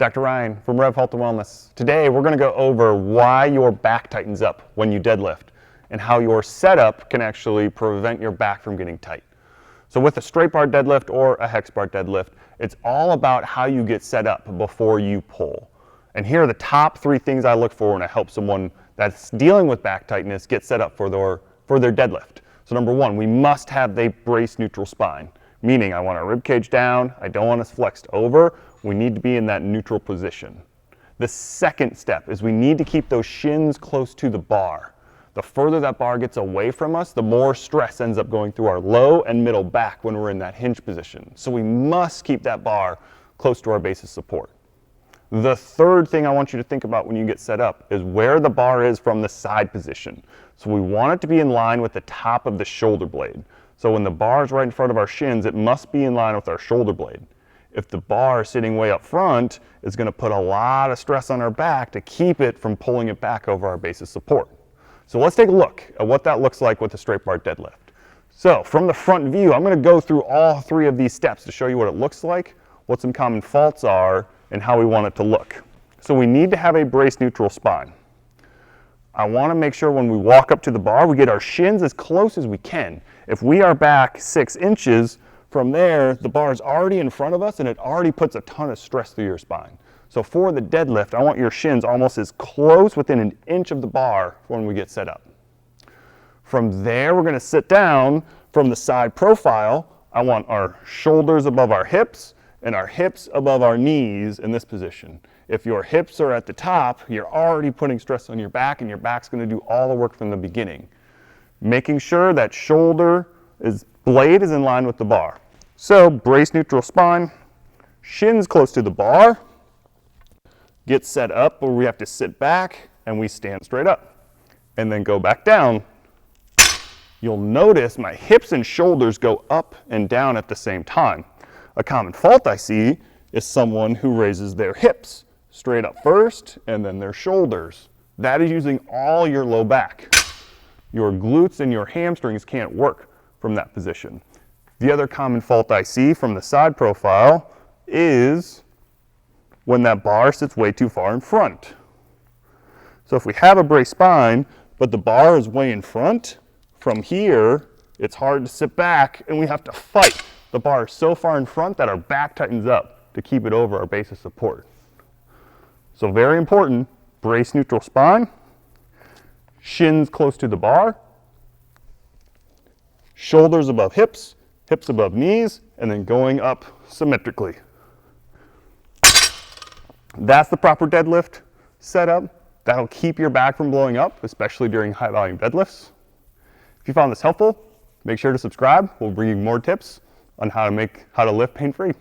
Dr. Ryan from Rev Health and Wellness. Today we're going to go over why your back tightens up when you deadlift and how your setup can actually prevent your back from getting tight. So with a straight bar deadlift or a hex bar deadlift, it's all about how you get set up before you pull. And here are the top 3 things I look for when I help someone that's dealing with back tightness get set up for their deadlift. So number 1, we must have a brace neutral spine, meaning I want our rib cage down, I don't want us flexed over, we need to be in that neutral position. The second step is we need to keep those shins close to the bar. The further that bar gets away from us, the more stress ends up going through our low and middle back when we're in that hinge position. So we must keep that bar close to our base of support. The third thing I want you to think about when you get set up is where the bar is from the side position. So we want it to be in line with the top of the shoulder blade. So when the bar is right in front of our shins, it must be in line with our shoulder blade. If the bar sitting way up front, it's going to put a lot of stress on our back to keep it from pulling it back over our base of support. So let's take a look at what that looks like with a straight bar deadlift. So from the front view, I'm going to go through all 3 of these steps to show you what it looks like, what some common faults are, and how we want it to look. So we need to have a brace neutral spine. I want to make sure when we walk up to the bar, we get our shins as close as we can. If we are back 6 inches, from there, the bar is already in front of us and it already puts a ton of stress through your spine. So for the deadlift, I want your shins almost as close within an inch of the bar when we get set up. From there, we're going to sit down. From the side profile, I want our shoulders above our hips and our hips above our knees in this position. If your hips are at the top, you're already putting stress on your back and your back's going to do all the work from the beginning. Making sure that blade is in line with the bar. So brace neutral spine, shins close to the bar, get set up where we have to sit back and we stand straight up and then go back down. You'll notice my hips and shoulders go up and down at the same time. A common fault I see is someone who raises their hips straight up first and then their shoulders. That is using all your low back. Your glutes and your hamstrings can't work from that position. The other common fault I see from the side profile is when that bar sits way too far in front. So if we have a braced spine, but the bar is way in front, from here, it's hard to sit back and we have to fight. The bar is so far in front that our back tightens up to keep it over our base of support. So very important, brace neutral spine, shins close to the bar, shoulders above hips, hips above knees, and then going up symmetrically. That's the proper deadlift setup. That'll keep your back from blowing up, especially during high volume deadlifts. If you found this helpful, make sure to subscribe. We'll bring you more tips on how to lift pain-free.